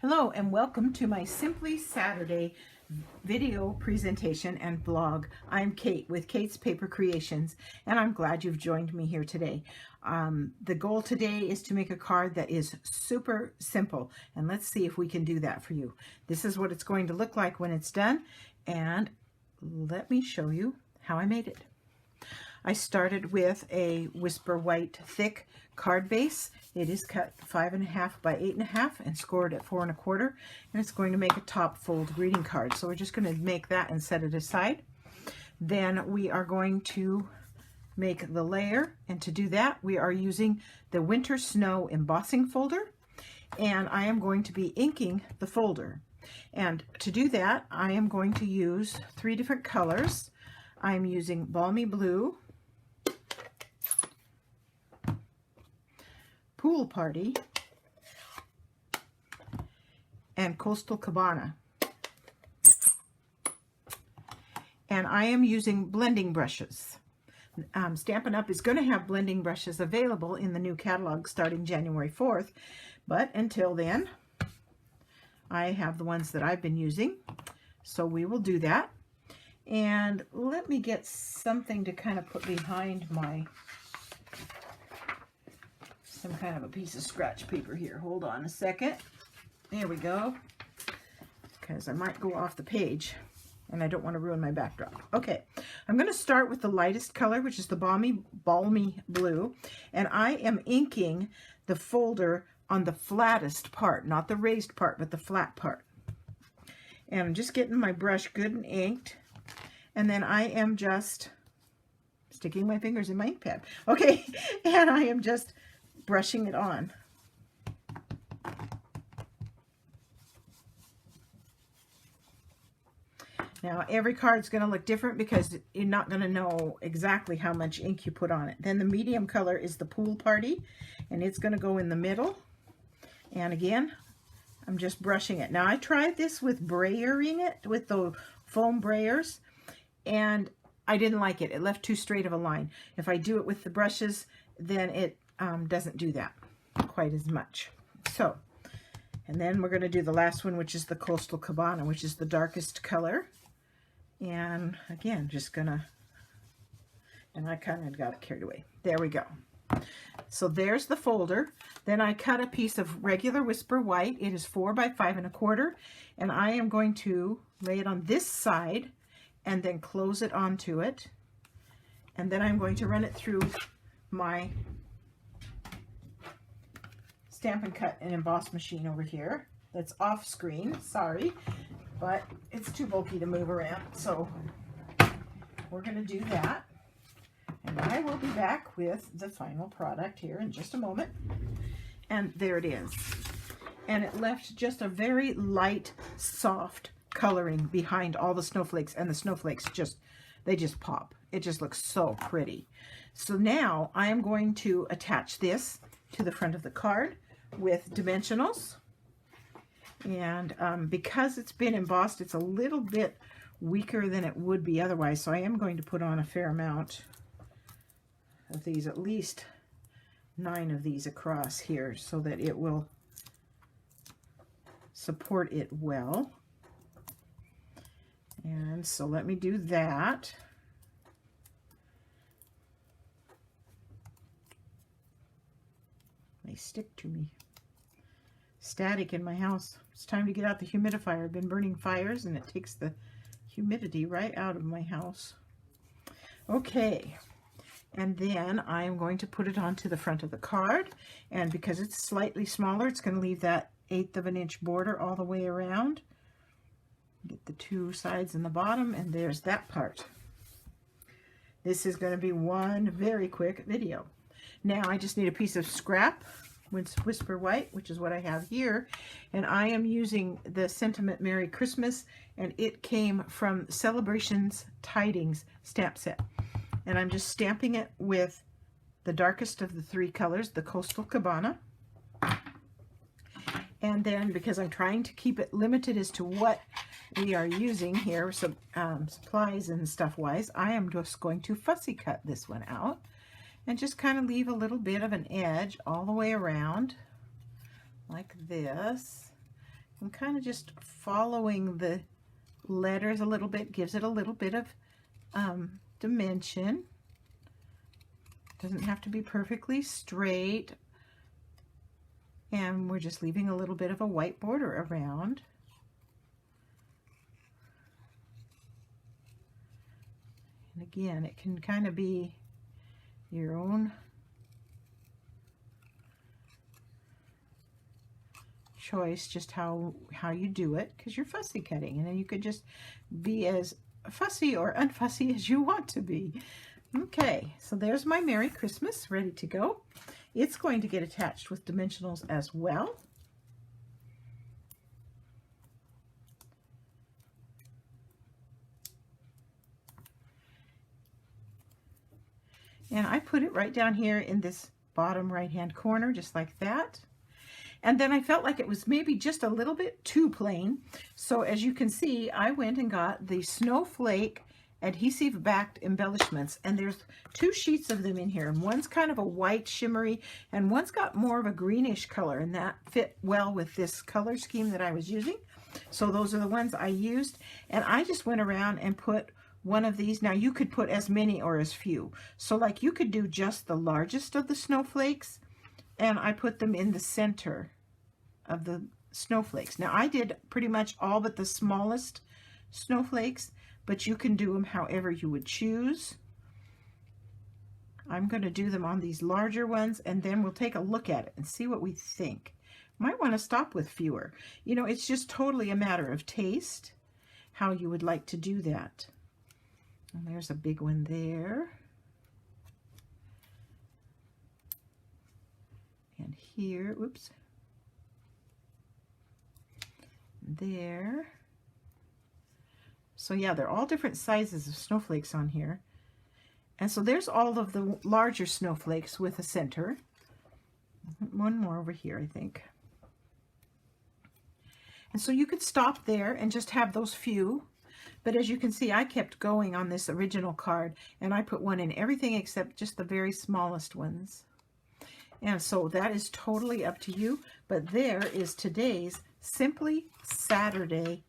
Hello and welcome to my Simply Saturday video presentation and vlog. I'm Kate with Kate's Paper Creations, and I'm glad you've joined me here today. The goal today is to make a card that is super simple, and let's see if we can do that for you. This is what it's going to look like when it's done, and let me show you how I made it. I started with a Whisper White thick card base. It is cut 5.5 by 8.5 and scored at 4 1/4, and it's going to make a top fold greeting card. So we're just going to make that and set it aside. Then we are going to make the layer, and to do that we are using the Winter Snow embossing folder, and I am going to be inking the folder. And to do that I am going to use 3 different colors. I'm using Balmy Blue, Pool Party, and Coastal Cabana. And I am using blending brushes. Stampin' Up! Is going to have blending brushes available in the new catalog starting January 4th, but until then I have the ones that I've been using, so we will do that. And let me get something to kind of put behind my, some kind of a piece of scratch paper here. Hold on a second. There we go. Because I might go off the page and I don't want to ruin my backdrop. Okay, I'm going to start with the lightest color, which is the Balmy Blue, and I am inking the folder on the flattest part, not the raised part, but the flat part. And I'm just getting my brush good and inked, and then I am just sticking my fingers in my ink pad. Okay, and I am just brushing it on. Now every card's going to look different because you're not going to know exactly how much ink you put on it. Then the medium color is the Pool Party, and it's going to go in the middle. And again, I'm just brushing it. Now I tried this with brayering it, with the foam brayers, and I didn't like it. It left too straight of a line. If I do it with the brushes, then it doesn't do that quite as much. So, and then we're going to do the last one, which is the Coastal Cabana, which is the darkest color. And again, just gonna, and I kind of got it carried away. There we go. So there's the folder. Then I cut a piece of regular Whisper White. It is 4 by 5 1/4, and I am going to lay it on this side and then close it onto it. And then I'm going to run it through my Stampin' Cut and Emboss machine over here. That's off screen, sorry, but it's too bulky to move around. So we're going to do that. And I will be back with the final product here in just a moment. And there it is. And it left just a very light, soft coloring behind all the snowflakes, and the snowflakes just, they just pop. It just looks so pretty. So now I am going to attach this to the front of the card with dimensionals. And because it's been embossed, it's a little bit weaker than it would be otherwise. So I am going to put on a fair amount of these, at least 9 of these across here, so that it will support it well. And so let me do that. They stick to me. Static in my house. It's time to get out the humidifier. I've been burning fires and it takes the humidity right out of my house. Okay, and then I am going to put it onto the front of the card, and because it's slightly smaller, it's going to leave that 1/8 of an inch border all the way around. Get the 2 sides and the bottom, and there's that part. This is going to be one very quick video. Now I just need a piece of scrap with Whisper White, which is what I have here, and I am using the Sentiment Merry Christmas, and it came from Celebrations Tidings stamp set. And I'm just stamping it with the darkest of the 3 colors, the Coastal Cabana. And then, because I'm trying to keep it limited as to what we are using here, so supplies and stuff wise, I am just going to fussy cut this one out and just kind of leave a little bit of an edge all the way around like this. I'm kind of just following the letters a little bit, gives it a little bit of dimension. Doesn't have to be perfectly straight. And we're just leaving a little bit of a white border around. And again, it can kind of be your own choice, just how you do it, because you're fussy cutting, and then you could just be as fussy or unfussy as you want to be. Okay, so there's my Merry Christmas ready to go. It's going to get attached with dimensionals as well. And I put it right down here in this bottom right hand corner, just like that. And then I felt like it was maybe just a little bit too plain. So as you can see, I went and got the Snowflake adhesive backed embellishments, and there's 2 sheets of them in here, and one's kind of a white shimmery and one's got more of a greenish color, and that fit well with this color scheme that I was using. So those are the ones I used, and I just went around and put one of these. Now you could put as many or as few, so like you could do just the largest of the snowflakes, and I put them in the center of the snowflakes. Now I did pretty much all but the smallest snowflakes, but you can do them however you would choose. I'm going to do them on these larger ones, and then we'll take a look at it and see what we think. Might want to stop with fewer. You know, it's just totally a matter of taste, how you would like to do that. And there's a big one there. And here, oops. There. So yeah, they're all different sizes of snowflakes on here. And so there's all of the larger snowflakes with a center. One more over here, I think. And so you could stop there and just have those few. But as you can see, I kept going on this original card, and I put one in everything except just the very smallest ones. And so that is totally up to you. But there is today's Simply Saturday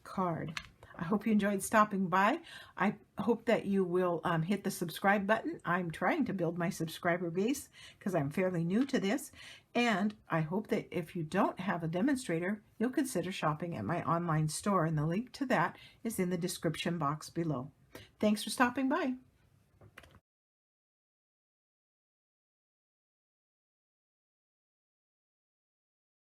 card. I hope you enjoyed stopping by. I hope that you will hit the subscribe button. I'm trying to build my subscriber base because I'm fairly new to this. And I hope that if you don't have a demonstrator, you'll consider shopping at my online store. And the link to that is in the description box below. Thanks for stopping by.